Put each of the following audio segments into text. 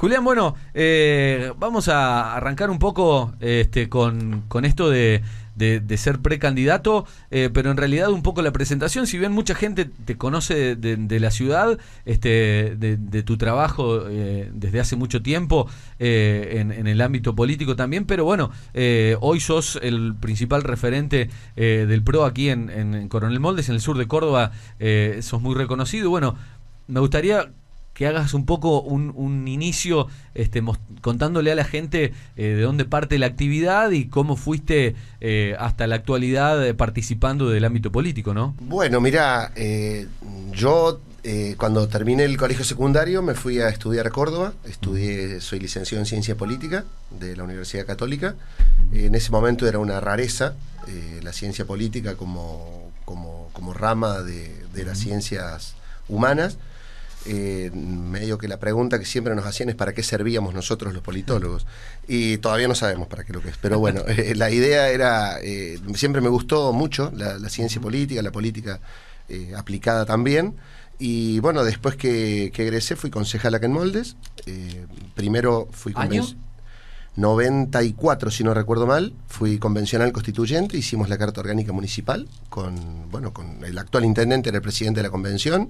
Julián, bueno, vamos a arrancar un poco con esto de ser precandidato, pero en realidad un poco la presentación. Si bien mucha gente te conoce de la ciudad, de tu trabajo desde hace mucho tiempo en el ámbito político también, pero bueno, hoy sos el principal referente del PRO aquí en Coronel Moldes, en el sur de Córdoba. Sos muy reconocido. Bueno, me gustaría que hagas un poco un inicio contándole a la gente de dónde parte la actividad y cómo fuiste hasta la actualidad participando del ámbito político, ¿no? Bueno, mirá, yo cuando terminé el colegio secundario me fui a estudiar a Córdoba. Soy licenciado en Ciencia Política de la Universidad Católica. En ese momento era una rareza la ciencia política como rama de las ciencias humanas. Medio que la pregunta que siempre nos hacían es ¿para qué servíamos nosotros los politólogos? Y todavía no sabemos para qué lo que es, pero bueno, la idea era, siempre me gustó mucho la ciencia política, la política aplicada también. Y bueno, después que egresé fui concejal acá en Moldes. Primero fui 94, si no recuerdo mal, fui convencional constituyente, hicimos la Carta Orgánica Municipal con el actual intendente, era el presidente de la convención.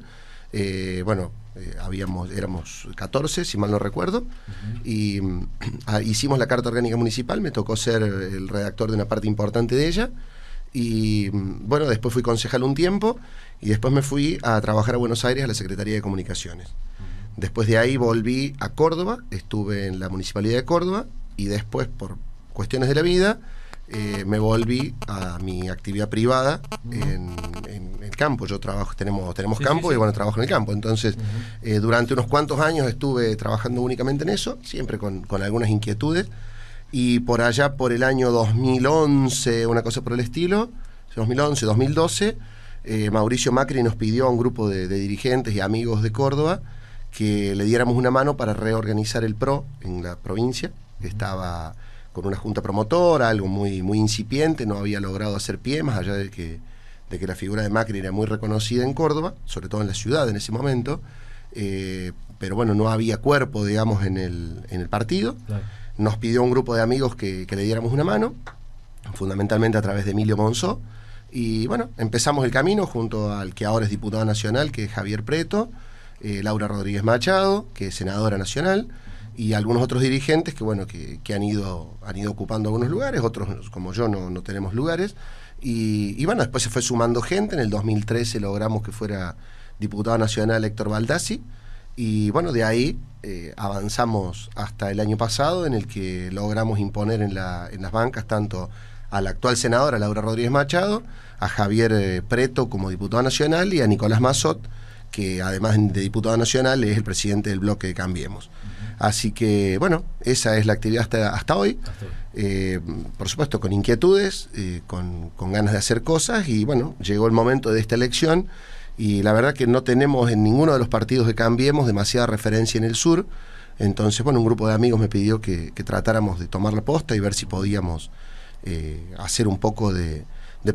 Éramos 14, si mal no recuerdo, y hicimos la Carta Orgánica Municipal. Me tocó ser el redactor de una parte importante de ella, y bueno, después fui concejal un tiempo, y después me fui a trabajar a Buenos Aires a la Secretaría de Comunicaciones. Después de ahí volví a Córdoba, estuve en la Municipalidad de Córdoba, y después, por cuestiones de la vida, me volví a mi actividad privada en el campo. Yo trabajo, tenemos campo. Y bueno, trabajo en el campo. Entonces, durante unos cuantos años estuve trabajando únicamente en eso, siempre con algunas inquietudes. Y por allá, por el año 2011, una cosa por el estilo, 2011, 2012, Mauricio Macri nos pidió a un grupo de dirigentes y amigos de Córdoba que le diéramos una mano para reorganizar el PRO en la provincia. Estaba con una junta promotora, algo muy incipiente, no había logrado hacer pie, más allá de que la figura de Macri era muy reconocida en Córdoba, sobre todo en la ciudad en ese momento, pero bueno, no había cuerpo, digamos, en el partido. Claro. Nos pidió un grupo de amigos que le diéramos una mano, fundamentalmente a través de Emilio Monzó, y bueno, empezamos el camino junto al que ahora es diputado nacional, que es Javier Preto, Laura Rodríguez Machado, que es senadora nacional, y algunos otros dirigentes que han ido ocupando algunos lugares. Otros, como yo, no tenemos lugares, y bueno, después se fue sumando gente. En el 2013 logramos que fuera diputado nacional Héctor Baldassi, y bueno, de ahí avanzamos hasta el año pasado, en el que logramos imponer en las bancas tanto a la actual senadora Laura Rodríguez Machado, a Javier Preto como diputado nacional, y a Nicolás Massot, que además de diputado nacional es el presidente del bloque de Cambiemos. Así que, bueno, esa es la actividad hasta hoy. Por supuesto, con inquietudes, con ganas de hacer cosas, y bueno, llegó el momento de esta elección, y la verdad que no tenemos en ninguno de los partidos de Cambiemos demasiada referencia en el sur. Entonces, bueno, un grupo de amigos me pidió que tratáramos de tomar la posta y ver si podíamos hacer un poco de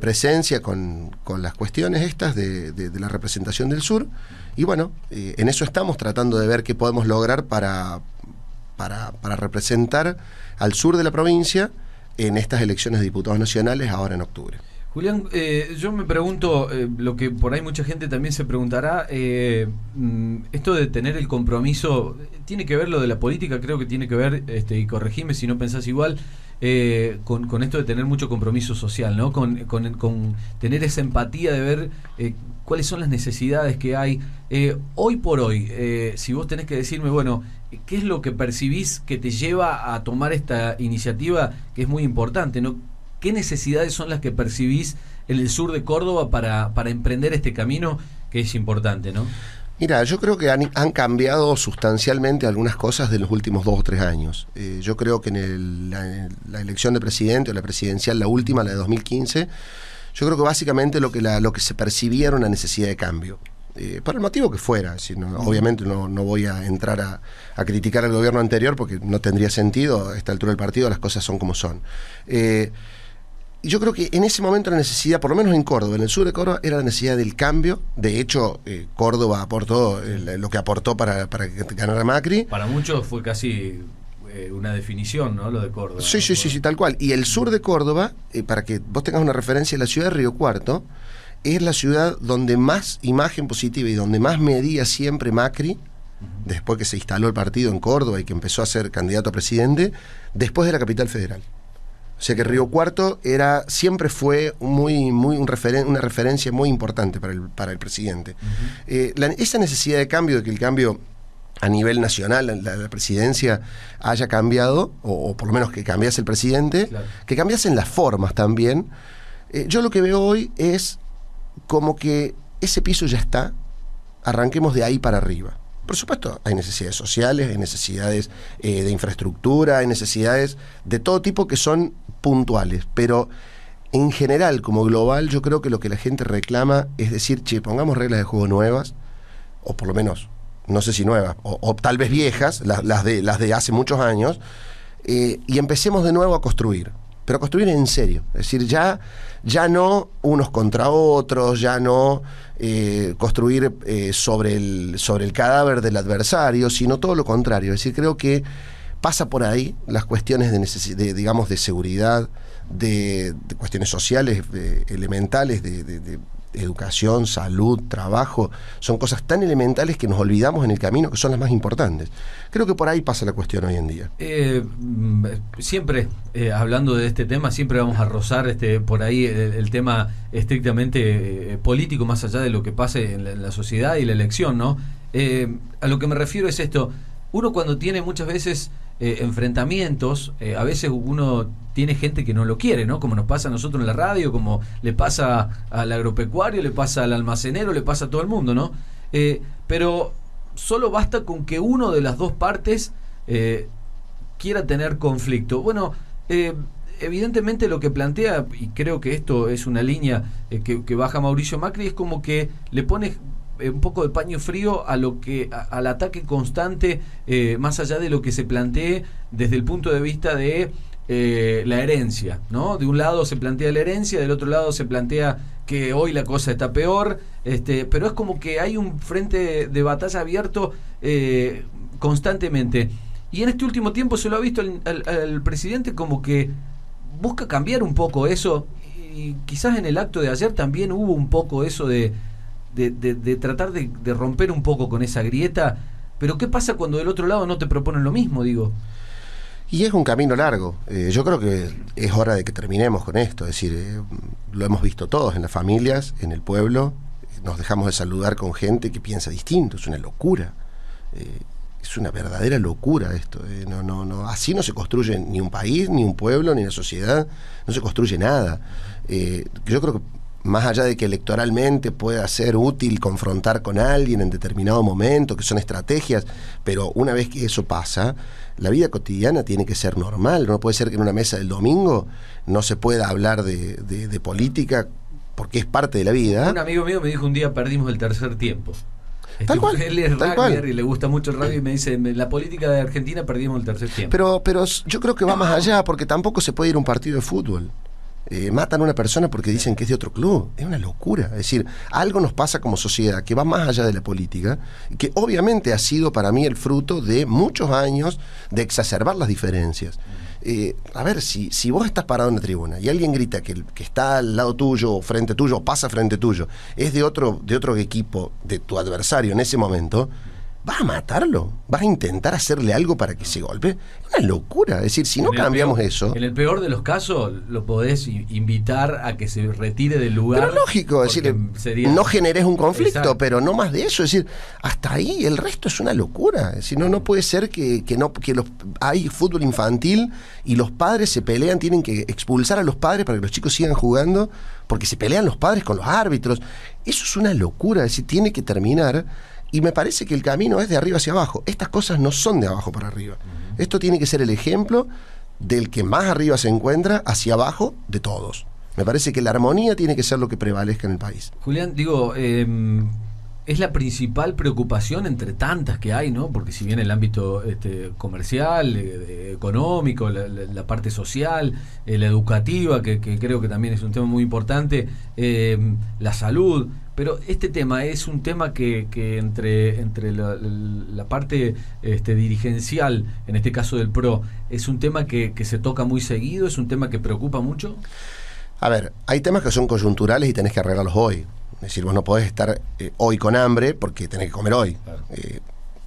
presencia con las cuestiones estas de la representación del sur. Y bueno, en eso estamos tratando de ver qué podemos lograr para representar al sur de la provincia en estas elecciones de diputados nacionales ahora en octubre. Julián, yo me pregunto, lo que por ahí mucha gente también se preguntará, esto de tener el compromiso, ¿tiene que ver lo de la política? Creo que tiene que ver, y corregime si no pensás igual, con esto de tener mucho compromiso social, ¿no? Con tener esa empatía de ver cuáles son las necesidades que hay. Hoy por hoy, si vos tenés que decirme, bueno, ¿qué es lo que percibís que te lleva a tomar esta iniciativa, que es muy importante, ¿no? ¿Qué necesidades son las que percibís en el sur de Córdoba para emprender este camino que es importante, ¿no? Mira, yo creo que han cambiado sustancialmente algunas cosas de los últimos 2 o 3 años. Yo creo que en la elección de presidente o la presidencial, la última, la de 2015, yo creo que básicamente lo que se percibía era una necesidad de cambio. Por el motivo que fuera. Obviamente no voy a entrar a criticar al gobierno anterior porque no tendría sentido. A esta altura del partido las cosas son como son. Y yo creo que en ese momento la necesidad, por lo menos en Córdoba, en el sur de Córdoba, era la necesidad del cambio. De hecho, Córdoba aportó lo que aportó para que ganara Macri. Para muchos fue casi una definición, ¿no? Lo de Córdoba. Sí, sí, sí, sí, tal cual. Y el sur de Córdoba, para que vos tengas una referencia, la ciudad de Río Cuarto es la ciudad donde más imagen positiva y donde más medía siempre Macri, después que se instaló el partido en Córdoba y que empezó a ser candidato a presidente, después de la capital federal. O sea que Río Cuarto siempre fue una referencia muy importante para el presidente. Esa necesidad de cambio, de que el cambio a nivel nacional, la presidencia haya cambiado, o por lo menos que cambiase el presidente, claro, que cambiasen las formas también. Yo lo que veo hoy es como que ese piso ya está, arranquemos de ahí para arriba. Por supuesto, hay necesidades sociales, hay necesidades de infraestructura, hay necesidades de todo tipo que son puntuales, pero en general, como global, yo creo que lo que la gente reclama es decir, che, pongamos reglas de juego nuevas, o por lo menos, no sé si nuevas, o tal vez viejas, las de hace muchos años, y empecemos de nuevo a construir, pero a construir en serio, es decir, ya no unos contra otros, ya no construir sobre el cadáver del adversario, sino todo lo contrario. Es decir, creo que pasa por ahí las cuestiones digamos, de seguridad, de cuestiones sociales, elementales, de educación, salud, trabajo, son cosas tan elementales que nos olvidamos en el camino, que son las más importantes. Creo que por ahí pasa la cuestión hoy en día. Siempre, hablando de este tema, siempre vamos a rozar por ahí el tema estrictamente político, más allá de lo que pase en la sociedad y la elección, ¿no? A lo que me refiero es esto: uno cuando tiene muchas veces enfrentamientos, a veces uno tiene gente que no lo quiere, ¿no? Como nos pasa a nosotros en la radio, como le pasa al agropecuario, le pasa al almacenero, le pasa a todo el mundo, ¿no? Pero solo basta con que uno de las dos partes quiera tener conflicto. Bueno, evidentemente lo que plantea, y creo que esto es una línea que baja Mauricio Macri, es como que le pone un poco de paño frío al ataque constante, más allá de lo que se plantee desde el punto de vista de la herencia, ¿no? De un lado se plantea la herencia, del otro lado se plantea que hoy la cosa está peor, pero es como que hay un frente de batalla abierto constantemente. Y en este último tiempo se lo ha visto al presidente como que busca cambiar un poco eso, y quizás en el acto de ayer también hubo un poco eso de tratar de romper un poco con esa grieta. Pero ¿qué pasa cuando del otro lado no te proponen lo mismo, digo? Y es un camino largo. Yo creo que es hora de que terminemos con esto. Es decir, lo hemos visto todos en las familias, en el pueblo. Nos dejamos de saludar con gente que piensa distinto. Es una locura. Es una verdadera locura esto. No, así no se construye ni un país, ni un pueblo, ni una sociedad. No se construye nada. Yo creo que más allá de que electoralmente pueda ser útil confrontar con alguien en determinado momento, que son estrategias, pero una vez que eso pasa, la vida cotidiana tiene que ser normal. No puede ser que en una mesa del domingo no se pueda hablar de política, porque es parte de la vida. Un amigo mío me dijo un día: perdimos el tercer tiempo. Tal cual, él es rugbyer y le gusta mucho el rugby, y me dice: en la política de Argentina perdimos el tercer tiempo. Pero yo creo que va más allá, porque tampoco se puede ir a un partido de fútbol. Matan a una persona porque dicen que es de otro club. Es una locura. Es decir, algo nos pasa como sociedad que va más allá de la política, que obviamente ha sido para mí el fruto de muchos años de exacerbar las diferencias. A ver, si vos estás parado en la tribuna y alguien grita que está al lado tuyo, o frente tuyo, o pasa frente tuyo, es de otro equipo, de tu adversario en ese momento, ¿vas a matarlo? ¿Vas a intentar hacerle algo para que se golpee? Es una locura. Es decir, si no cambiamos eso... En el peor de los casos, lo podés invitar a que se retire del lugar. Pero lógico, es decir, no generes un conflicto, exacto, pero no más de eso. Es decir, hasta ahí el resto es una locura. Es decir, no puede ser que hay fútbol infantil y los padres se pelean, tienen que expulsar a los padres para que los chicos sigan jugando, porque se pelean los padres con los árbitros. Eso es una locura. Es decir, tiene que terminar. Y me parece que el camino es de arriba hacia abajo. Estas cosas no son de abajo para arriba. Esto tiene que ser el ejemplo del que más arriba se encuentra hacia abajo de todos. Me parece que la armonía tiene que ser lo que prevalezca en el país. Julián, digo, es la principal preocupación entre tantas que hay, ¿no? Porque si bien el ámbito comercial, económico, la parte social, la educativa, que creo que también es un tema muy importante, la salud, pero este tema es un tema que entre la parte dirigencial, en este caso del PRO, es un tema que se toca muy seguido, es un tema que preocupa mucho. A ver, hay temas que son coyunturales y tenés que arreglarlos hoy. Es decir, vos no podés estar hoy con hambre porque tenés que comer hoy. Claro.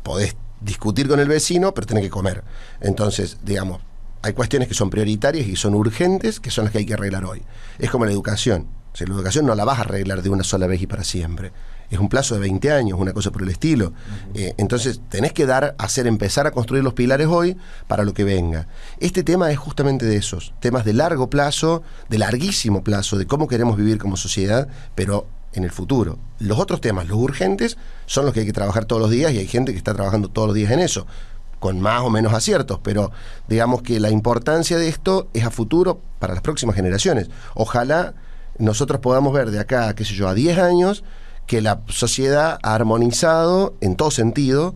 Podés discutir con el vecino, pero tenés que comer. Entonces, digamos, hay cuestiones que son prioritarias y son urgentes, que son las que hay que arreglar hoy. Es como la educación. O sea, la educación no la vas a arreglar de una sola vez y para siempre. Es un plazo de 20 años, una cosa por el estilo. Entonces, tenés que empezar a construir los pilares hoy para lo que venga. Este tema es justamente de esos, temas de largo plazo, de larguísimo plazo, de cómo queremos vivir como sociedad, pero en el futuro. Los otros temas, los urgentes, son los que hay que trabajar todos los días y hay gente que está trabajando todos los días en eso, con más o menos aciertos, pero digamos que la importancia de esto es a futuro para las próximas generaciones. Ojalá nosotros podamos ver de acá, qué sé yo, a 10 años, que la sociedad ha armonizado en todo sentido,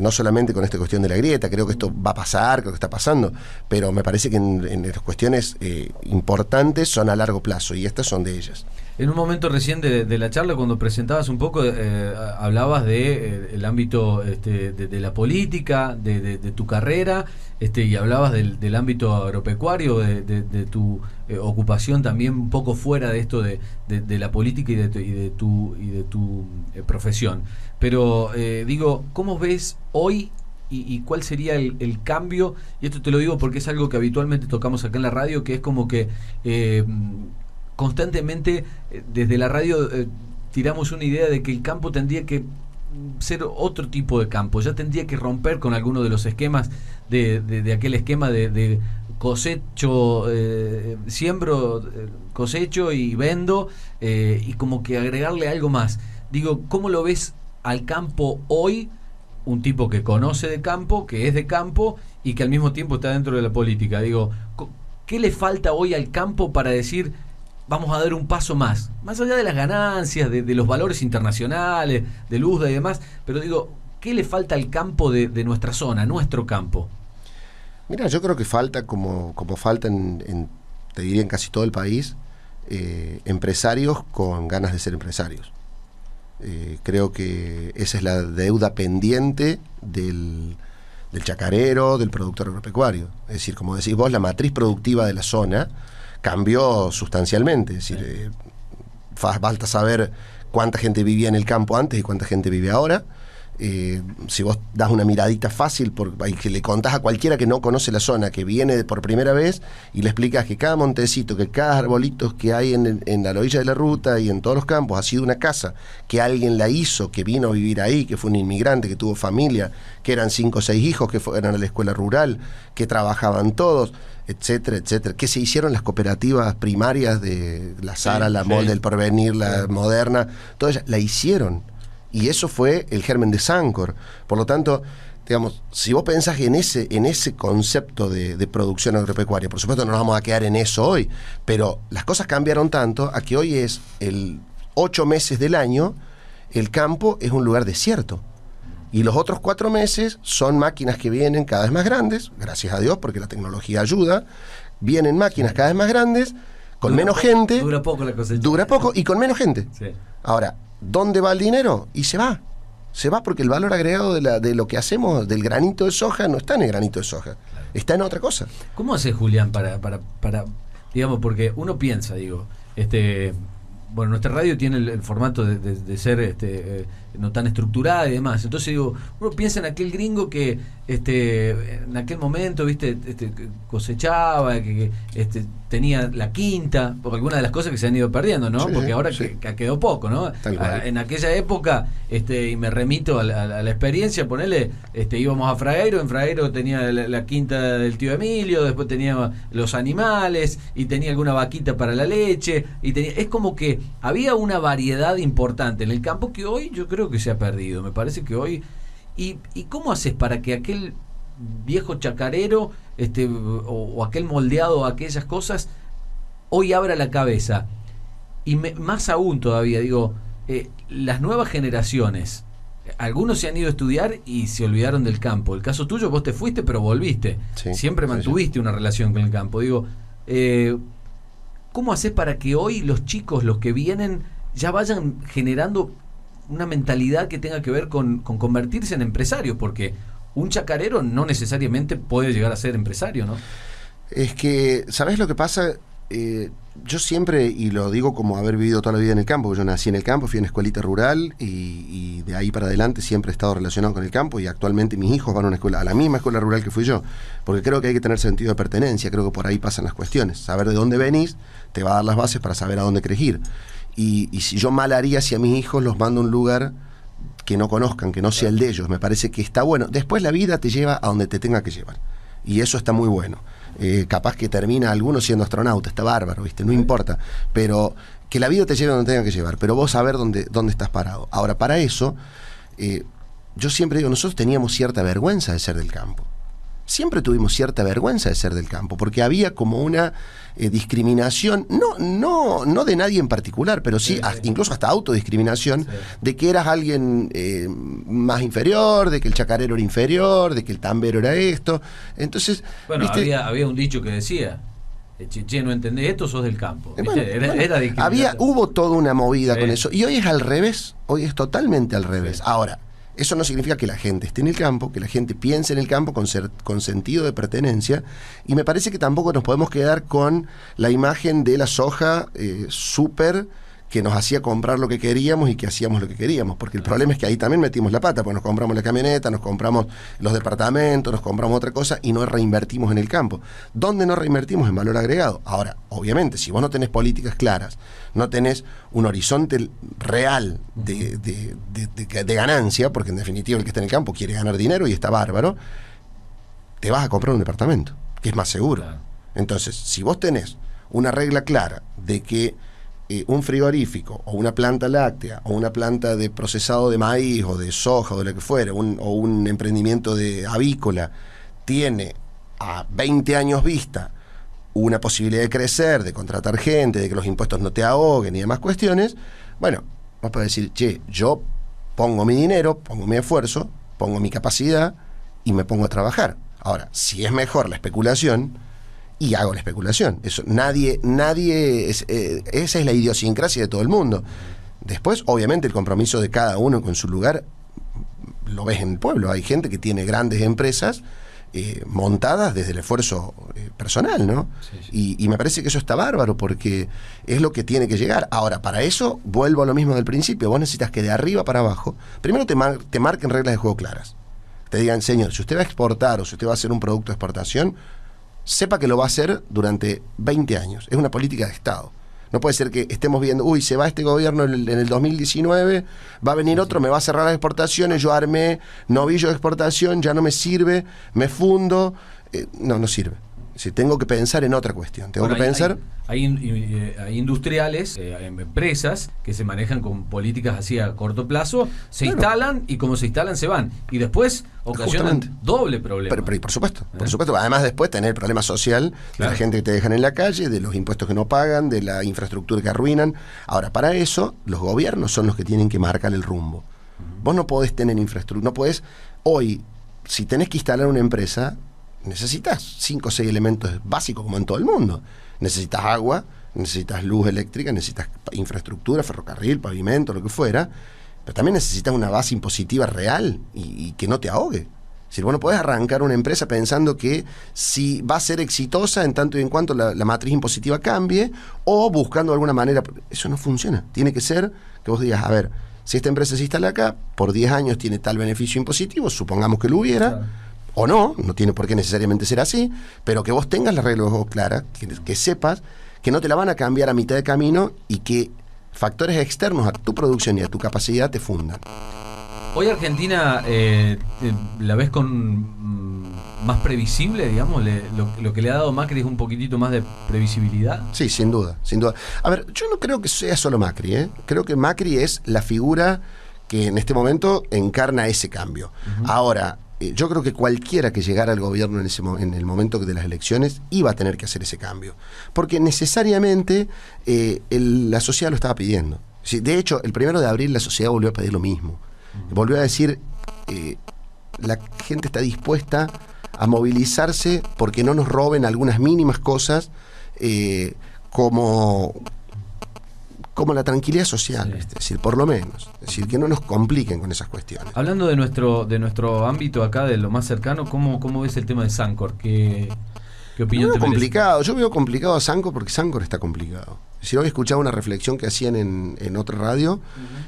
no solamente con esta cuestión de la grieta, creo que esto va a pasar, creo que está pasando, pero me parece que en las cuestiones importantes son a largo plazo y estas son de ellas. En un momento recién de la charla, cuando presentabas un poco, hablabas de el ámbito de la política, de tu carrera, y hablabas del ámbito agropecuario, de tu ocupación también un poco fuera de esto de la política y de tu profesión. Pero digo, ¿cómo ves hoy y cuál sería el cambio? Y esto te lo digo porque es algo que habitualmente tocamos acá en la radio, que es como que constantemente desde la radio tiramos una idea de que el campo tendría que ser otro tipo de campo, ya tendría que romper con alguno de los esquemas de aquel esquema de cosecho, siembro, cosecho y vendo, y como que agregarle algo más. Digo, ¿cómo lo ves al campo hoy? Un tipo que conoce de campo, que es de campo y que al mismo tiempo está dentro de la política. Digo, ¿qué le falta hoy al campo para decir vamos a dar un paso más allá de las ganancias, de los valores internacionales, del USDA y demás? Pero digo, ¿qué le falta al campo de nuestra zona, nuestro campo? Mira, yo creo que falta, como falta te diría en casi todo el país, empresarios con ganas de ser empresarios. Creo que esa es la deuda pendiente del chacarero, del productor agropecuario. Es decir, como decís vos, la matriz productiva de la zona cambió sustancialmente. Es decir, falta saber cuánta gente vivía en el campo antes y cuánta gente vive ahora. Si vos das una miradita fácil y que le contás a cualquiera que no conoce la zona, que viene por primera vez, y le explicas que cada montecito, que cada arbolito que hay en la orilla de la ruta y en todos los campos ha sido una casa, que alguien la hizo, que vino a vivir ahí, que fue un inmigrante, que tuvo familia, que eran 5 o 6 hijos, que fueron a la escuela rural, que trabajaban todos, etcétera, etcétera, que se hicieron las cooperativas primarias de la Sara, la Molde, el Porvenir, la Moderna, todas ellas la hicieron. Y eso fue el germen de Sancor. Por lo tanto, digamos, si vos pensás en ese concepto de producción agropecuaria, por supuesto no nos vamos a quedar en eso hoy, pero las cosas cambiaron tanto a que hoy es 8 meses del año, el campo es un lugar desierto. Y los otros 4 meses son máquinas que vienen cada vez más grandes, gracias a Dios, porque la tecnología ayuda, vienen máquinas cada vez más grandes, con menos gente. Dura poco la cosecha. Dura poco y con menos gente. Sí. Ahora, ¿dónde va el dinero? Y se va porque el valor agregado de lo que hacemos, del granito de soja, no está en el granito de soja, claro, está en otra cosa. ¿Cómo hace Julián para digamos, porque uno piensa, digo, bueno, nuestra radio tiene el formato de ser no tan estructurada y demás. Entonces digo, uno piensa en aquel gringo que en aquel momento, viste, cosechaba, que tenía la quinta, porque algunas de las cosas que se han ido perdiendo, ¿no? Sí, porque ahora sí, quedó poco, ¿no? En aquella época, y me remito a la experiencia, ponele, íbamos a Fragueiro, en Fragueiro tenía la quinta del tío Emilio, después tenía los animales, y tenía alguna vaquita para la leche, es como que había una variedad importante en el campo que hoy yo creo que se ha perdido. Me parece que hoy... ¿Y cómo haces para que aquel viejo chacarero o aquel moldeado, aquellas cosas, hoy abra la cabeza? Y más aún todavía, digo, las nuevas generaciones, algunos se han ido a estudiar y se olvidaron del campo. El caso tuyo, vos te fuiste pero volviste. Sí, siempre mantuviste una relación con el campo. Digo, ¿cómo haces para que hoy los chicos, los que vienen, ya vayan generando una mentalidad que tenga que ver con convertirse en empresarios? Porque un chacarero no necesariamente puede llegar a ser empresario, ¿no? Es que, ¿sabés lo que pasa? Yo siempre, y lo digo como haber vivido toda la vida en el campo, yo nací en el campo, fui en escuelita rural y de ahí para adelante siempre he estado relacionado con el campo, y actualmente mis hijos van a la misma escuela rural que fui yo, porque creo que hay que tener sentido de pertenencia, creo que por ahí pasan las cuestiones. Saber de dónde venís te va a dar las bases para saber a dónde querés ir. Y si yo mal haría si a mis hijos los mando a un lugar que no conozcan, que no sea el de ellos, me parece que está bueno. Después la vida te lleva a donde te tenga que llevar, y eso está muy bueno. Capaz que termina alguno siendo astronauta, está bárbaro, ¿viste? No importa, pero que la vida te lleve a donde tenga que llevar, pero vos saber dónde estás parado. Ahora, para eso, yo siempre digo, nosotros teníamos cierta vergüenza de ser del campo. Siempre tuvimos cierta vergüenza de ser del campo, porque había como una discriminación, no de nadie en particular, pero sí, incluso hasta autodiscriminación, de que eras alguien más inferior, de que el chacarero era inferior, de que el tambero era esto. Entonces, bueno, había un dicho que decía, che, no entendés esto, sos del campo. Hubo toda una movida con eso, y hoy es al revés, hoy es totalmente al revés. Sí. Ahora, eso no significa que la gente esté en el campo, que la gente piense en el campo con sentido de pertenencia, y me parece que tampoco nos podemos quedar con la imagen de la soja súper que nos hacía comprar lo que queríamos y que hacíamos lo que queríamos, porque el problema es que ahí también metimos la pata, porque nos compramos la camioneta, nos compramos los departamentos, nos compramos otra cosa y no reinvertimos en el campo. ¿Dónde no reinvertimos? En valor agregado. Ahora, obviamente, si vos no tenés políticas claras, no tenés un horizonte real de ganancia, porque en definitiva el que está en el campo quiere ganar dinero y está bárbaro, te vas a comprar un departamento, que es más seguro. Claro. Entonces, si vos tenés una regla clara de que un frigorífico o una planta láctea o una planta de procesado de maíz o de soja o de lo que fuera, o un emprendimiento de avícola tiene a 20 años vista una posibilidad de crecer, de contratar gente, de que los impuestos no te ahoguen y demás cuestiones, bueno, vos podés decir, che, yo pongo mi dinero, pongo mi esfuerzo, pongo mi capacidad y me pongo a trabajar. Ahora, si es mejor la especulación, y hago la especulación. Eso, esa es la idiosincrasia de todo el mundo. Después, obviamente, el compromiso de cada uno con su lugar lo ves en el pueblo. Hay gente que tiene grandes empresas montadas desde el esfuerzo personal, ¿no? Sí. Y me parece que eso está bárbaro, porque es lo que tiene que llegar. Ahora, para eso, vuelvo a lo mismo del principio. Vos necesitas que de arriba para abajo, primero te marquen reglas de juego claras. Te digan, señor, si usted va a exportar o si usted va a hacer un producto de exportación, sepa que lo va a hacer durante 20 años. Es una política de Estado. No puede ser que estemos viendo, se va este gobierno en el 2019, va a venir otro, me va a cerrar las exportaciones, yo armé novillo de exportación, ya no me sirve, me fundo. No sirve. Si tengo que pensar en otra cuestión, hay industriales, empresas que se manejan con políticas así a corto plazo, se instalan y como se instalan se van, y después ocasionan doble problema. Pero por supuesto, además después tener el problema social de la gente que te dejan en la calle, de los impuestos que no pagan, de la infraestructura que arruinan. Ahora, para eso, los gobiernos son los que tienen que marcar el rumbo. Vos no podés tener infraestructura, no podés, hoy, si tenés que instalar una empresa, necesitas 5 o 6 elementos básicos como en todo el mundo. Necesitas agua, necesitas luz eléctrica, necesitas infraestructura, ferrocarril, pavimento, lo que fuera, pero también necesitas una base impositiva real y que no te ahogue. Es decir, vos no podés arrancar una empresa pensando que si va a ser exitosa en tanto y en cuanto la matriz impositiva cambie, o buscando alguna manera. Eso no funciona. Tiene que ser que vos digas, a ver, si esta empresa se instala acá, por 10 años tiene tal beneficio impositivo, supongamos que lo hubiera, claro, o no tiene por qué necesariamente ser así, pero que vos tengas las reglas claras, que sepas que no te la van a cambiar a mitad de camino y que factores externos a tu producción y a tu capacidad te fundan. Hoy Argentina la ves con más previsible, digamos, lo que le ha dado Macri es un poquitito más de previsibilidad. Sí, sin duda. A ver, yo no creo que sea solo Macri, creo que Macri es la figura que en este momento encarna ese cambio. Ahora, yo creo que cualquiera que llegara al gobierno en el momento de las elecciones iba a tener que hacer ese cambio, porque necesariamente la sociedad lo estaba pidiendo. Sí, de hecho, el 1 de abril la sociedad volvió a pedir lo mismo. Volvió a decir, la gente está dispuesta a movilizarse porque no nos roben algunas mínimas cosas, como la tranquilidad social, Sí. es decir, por lo menos. Es decir, que no nos compliquen con esas cuestiones. Hablando de nuestro ámbito acá, de lo más cercano, ¿cómo ves el tema de Sancor? ¿Qué opinión Yo te veo merece? complicado, yo veo complicado a Sancor porque Sancor está complicado. Si hoy escuchaba una reflexión que hacían en otra radio,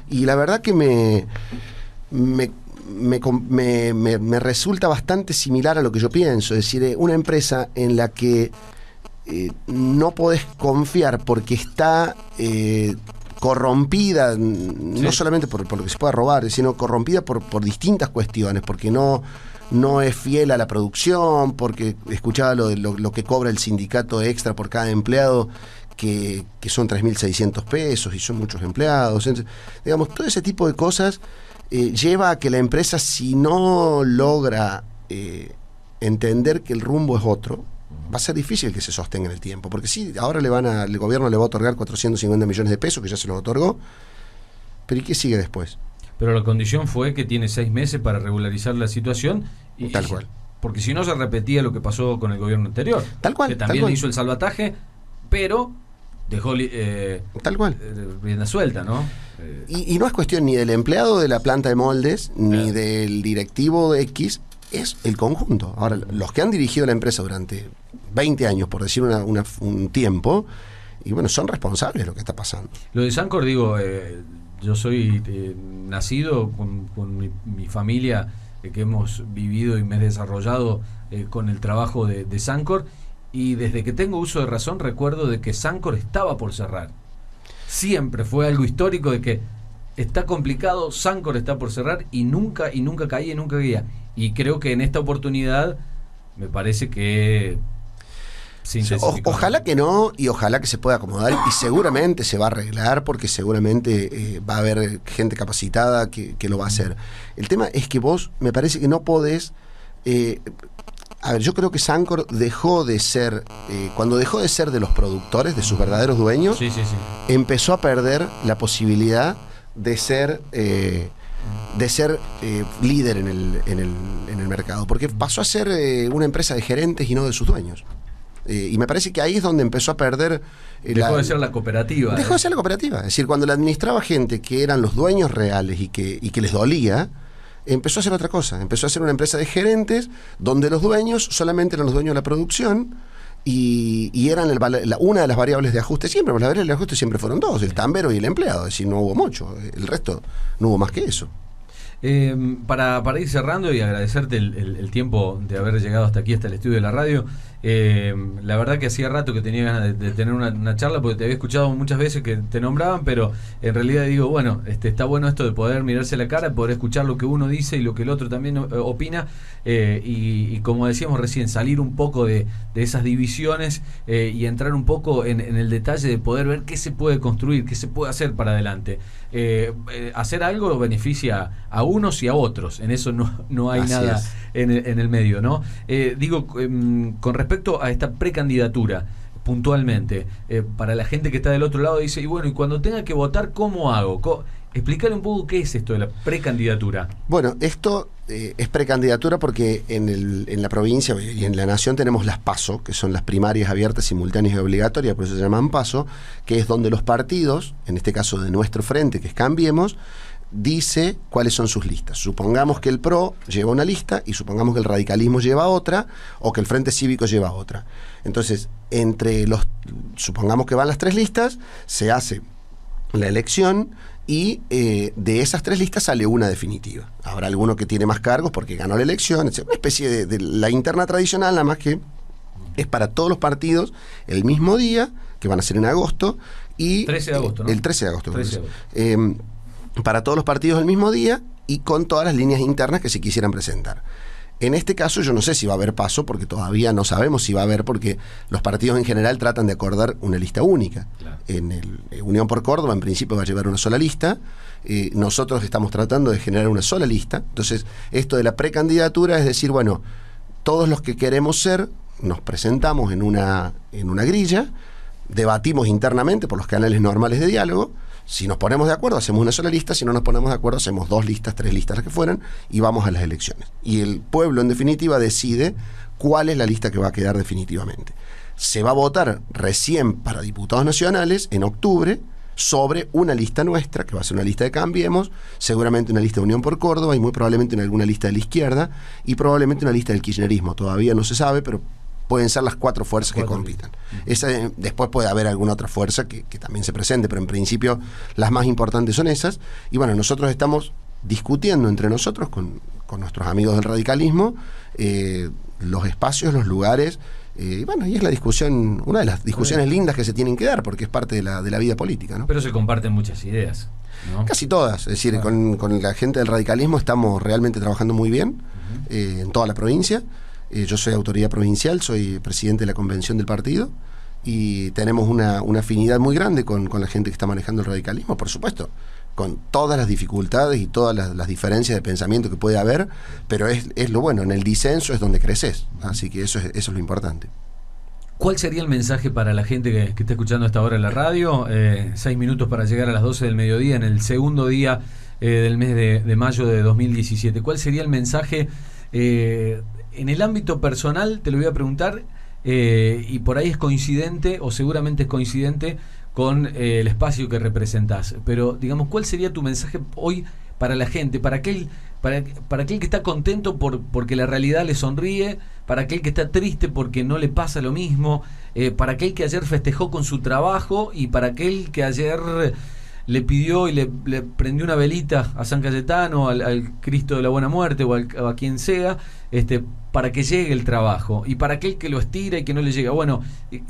y la verdad que me resulta bastante similar a lo que yo pienso. Es decir, una empresa en la que no podés confiar porque está corrompida, no solamente por lo que se pueda robar, sino corrompida por distintas cuestiones, porque no es fiel a la producción, porque escuchaba lo que cobra el sindicato extra por cada empleado, que son 3.600 pesos y son muchos empleados. Entonces, digamos, todo ese tipo de cosas lleva a que la empresa, si no logra entender que el rumbo es otro, va a ser difícil que se sostenga en el tiempo. Porque sí, ahora el gobierno le va a otorgar 450 millones de pesos, que ya se los otorgó, pero ¿y qué sigue después? Pero la condición fue que tiene 6 meses para regularizar la situación. Tal cual. Porque si no, se repetía lo que pasó con el gobierno anterior. Tal cual. Que también tal cual. hizo el salvataje, pero dejó Tal cual. rienda suelta, ¿no? Y no es cuestión ni del empleado de la planta de moldes, ni del directivo de X, es el conjunto. Ahora, los que han dirigido la empresa durante 20 años, por decir un tiempo, y bueno, son responsables de lo que está pasando. Lo de Sancor, digo, yo soy nacido con mi familia, que hemos vivido y me he desarrollado con el trabajo de Sancor, y desde que tengo uso de razón recuerdo de que Sancor estaba por cerrar. Siempre fue algo histórico de que está complicado, Sancor está por cerrar, y nunca caía. Y creo que en esta oportunidad me parece que se intensificó. Ojalá que no, y ojalá que se pueda acomodar, y seguramente se va a arreglar, porque seguramente va a haber gente capacitada que lo va a hacer. El tema es que vos, me parece que no podés... a ver, yo creo que Sancor dejó de ser, cuando dejó de ser de los productores, de sus verdaderos dueños, Sí. empezó a perder la posibilidad de ser líder en el mercado, porque pasó a ser una empresa de gerentes y no de sus dueños. Y me parece que ahí es donde empezó a perder... Dejó de ser la cooperativa. Dejó de ser la cooperativa. Es decir, cuando la administraba gente que eran los dueños reales y que les dolía, empezó a hacer otra cosa. Empezó a ser una empresa de gerentes donde los dueños solamente eran los dueños de la producción y eran una de las variables de ajuste siempre. Porque las variables de ajuste siempre fueron dos, el tambero y el empleado. Es decir, no hubo mucho. El resto no hubo más que eso. Para ir cerrando y agradecerte el tiempo de haber llegado hasta aquí, hasta el estudio de la radio, la verdad que hacía rato que tenía ganas de tener una charla, porque te había escuchado muchas veces que te nombraban, pero en realidad digo, bueno, está bueno esto de poder mirarse la cara, poder escuchar lo que uno dice y lo que el otro también opina, y como decíamos recién, salir un poco de esas divisiones y entrar un poco en el detalle de poder ver qué se puede construir, qué se puede hacer para adelante. Hacer algo beneficia a unos y a otros, en eso no hay Así nada es. en el medio, ¿no? Digo, con respecto a esta precandidatura, puntualmente, para la gente que está del otro lado, dice, y bueno, y cuando tenga que votar, ¿cómo hago? Explícale un poco qué es esto de la precandidatura. Bueno, esto es precandidatura porque en la provincia y en la nación tenemos las PASO, que son las primarias abiertas, simultáneas y obligatorias, por eso se llaman PASO, que es donde los partidos, en este caso de nuestro frente, que es Cambiemos, dice cuáles son sus listas. Supongamos que el PRO lleva una lista y supongamos que el radicalismo lleva otra, o que el Frente Cívico lleva otra. Entonces, supongamos que van las 3 listas, se hace la elección y de esas 3 listas sale una definitiva. Habrá alguno que tiene más cargos porque ganó la elección, etc. Una especie de la interna tradicional, nada más que es para todos los partidos el mismo día, que van a ser en agosto. Y 13 de agosto, ¿no? El 13 de agosto. 13 de agosto. Para todos los partidos el mismo día y con todas las líneas internas que se quisieran presentar. En este caso yo no sé si va a haber paso, porque todavía no sabemos si va a haber, porque los partidos en general tratan de acordar una lista única. Claro. Unión por Córdoba en principio va a llevar una sola lista, nosotros estamos tratando de generar una sola lista. Entonces esto de la precandidatura es decir, bueno, todos los que queremos ser nos presentamos en una grilla, debatimos internamente por los canales normales de diálogo Si nos ponemos de acuerdo, hacemos una sola lista. Si no nos ponemos de acuerdo, hacemos 2 listas, 3 listas, las que fueran, y vamos a las elecciones. Y el pueblo, en definitiva, decide cuál es la lista que va a quedar definitivamente. Se va a votar recién para diputados nacionales en octubre sobre una lista nuestra, que va a ser una lista de Cambiemos, seguramente una lista de Unión por Córdoba y muy probablemente en alguna lista de la izquierda y probablemente una lista del kirchnerismo. Todavía no se sabe, pero pueden ser las 4 fuerzas que compitan. Después puede haber alguna otra fuerza que también se presente, pero en principio las más importantes son esas. Y bueno, nosotros estamos discutiendo entre nosotros con nuestros amigos del radicalismo los espacios, los lugares, y bueno, y es la discusión, una de las discusiones lindas que se tienen que dar, porque es parte de la vida política, ¿no? Pero se comparten muchas ideas, ¿no? Casi todas, es decir, con la gente del radicalismo estamos realmente trabajando muy bien en toda la provincia. Yo soy autoridad provincial, soy presidente de la convención del partido y tenemos una afinidad muy grande con la gente que está manejando el radicalismo, por supuesto, con todas las dificultades y todas las diferencias de pensamiento que puede haber, pero es lo bueno, en el disenso es donde creces, así que eso es lo importante. ¿Cuál sería el mensaje para la gente que está escuchando a esta hora en la radio? 6 minutos para llegar a las 12 del mediodía, en el segundo día del mes de mayo de 2017. ¿Cuál sería el mensaje en el ámbito personal? Te lo voy a preguntar, y por ahí es coincidente, o seguramente es coincidente con el espacio que representás. Pero, digamos, ¿cuál sería tu mensaje hoy para la gente, para aquel que está contento porque la realidad le sonríe, para aquel que está triste porque no le pasa lo mismo, para aquel que ayer festejó con su trabajo y para aquel que ayer le pidió y le prendió una velita a San Cayetano, al Cristo de la Buena Muerte o a quien sea, para que llegue el trabajo, y para aquel que lo estira y que no le llega? Bueno,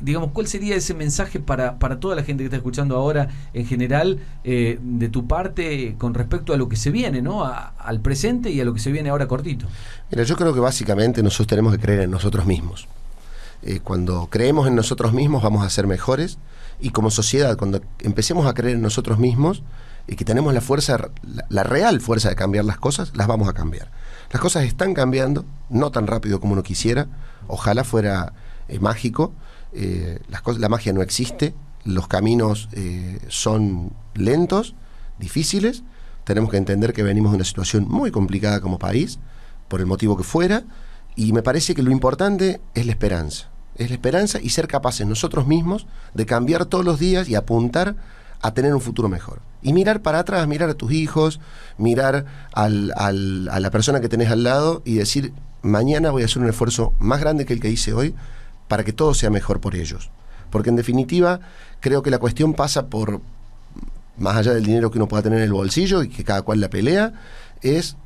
digamos, ¿cuál sería ese mensaje para toda la gente que está escuchando ahora en general, de tu parte, con respecto a lo que se viene, ¿no? Al presente y a lo que se viene ahora cortito? Mira, yo creo que básicamente nosotros tenemos que creer en nosotros mismos. Cuando creemos en nosotros mismos vamos a ser mejores, y como sociedad, cuando empecemos a creer en nosotros mismos y que tenemos la fuerza, la real fuerza de cambiar las cosas, las vamos a cambiar. Las cosas están cambiando, no tan rápido como uno quisiera, ojalá fuera mágico, la magia no existe, los caminos son lentos, difíciles, tenemos que entender que venimos de una situación muy complicada como país, por el motivo que fuera, y me parece que lo importante es la esperanza. Es la esperanza y ser capaces nosotros mismos de cambiar todos los días y apuntar a tener un futuro mejor. Y mirar para atrás, mirar a tus hijos, mirar a la persona que tenés al lado y decir, mañana voy a hacer un esfuerzo más grande que el que hice hoy para que todo sea mejor por ellos. Porque en definitiva creo que la cuestión pasa por, más allá del dinero que uno pueda tener en el bolsillo y que cada cual la pelea, es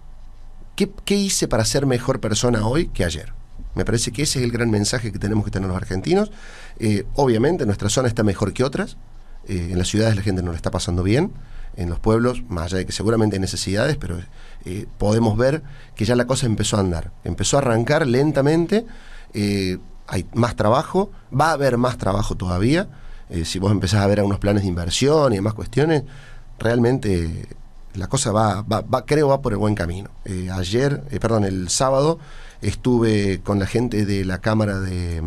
¿qué hice para ser mejor persona hoy que ayer? Me parece que ese es el gran mensaje que tenemos que tener los argentinos. Obviamente nuestra zona está mejor que otras, en las ciudades la gente no la está pasando bien, en los pueblos, más allá de que seguramente hay necesidades, pero podemos ver que ya la cosa empezó a andar, empezó a arrancar lentamente, hay más trabajo, va a haber más trabajo todavía, si vos empezás a ver algunos planes de inversión y demás cuestiones, realmente la cosa creo va por el buen camino. El sábado estuve con la gente de la Cámara de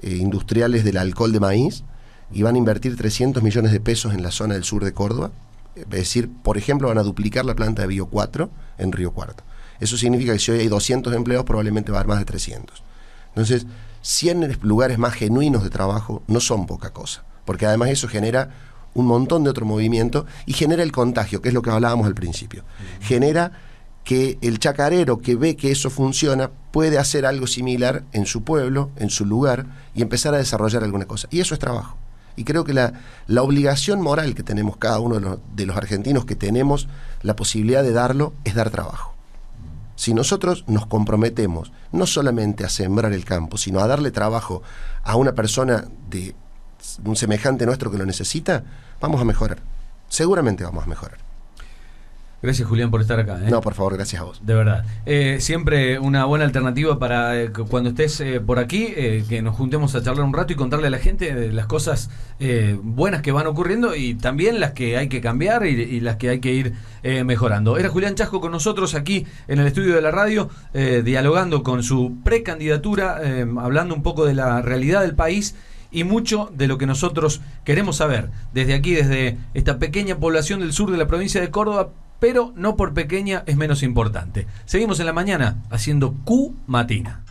Industriales del Alcohol de Maíz y van a invertir 300 millones de pesos en la zona del sur de Córdoba. Es decir, por ejemplo, van a duplicar la planta de Bio 4 en Río Cuarto. Eso significa que si hoy hay 200 empleos, probablemente va a haber más de 300. Entonces, 100 lugares más genuinos de trabajo no son poca cosa, porque además eso genera un montón de otro movimiento y genera el contagio, que es lo que hablábamos al principio. Genera que el chacarero que ve que eso funciona puede hacer algo similar en su pueblo, en su lugar, y empezar a desarrollar alguna cosa. Y eso es trabajo. Y creo que la obligación moral que tenemos cada uno de los argentinos, que tenemos la posibilidad de darlo, es dar trabajo. Si nosotros nos comprometemos no solamente a sembrar el campo, sino a darle trabajo a una persona de un semejante nuestro que lo necesita, vamos a mejorar. Seguramente vamos a mejorar. Gracias, Julián, por estar acá. No, por favor, gracias a vos. De verdad. Siempre una buena alternativa para cuando estés por aquí, que nos juntemos a charlar un rato y contarle a la gente de las cosas buenas que van ocurriendo y también las que hay que cambiar y las que hay que ir mejorando. Era Julián Chasco con nosotros aquí en el estudio de la radio, dialogando con su precandidatura, hablando un poco de la realidad del país y mucho de lo que nosotros queremos saber desde aquí, desde esta pequeña población del sur de la provincia de Córdoba, pero no por pequeña es menos importante. Seguimos en la mañana haciendo Q Matina.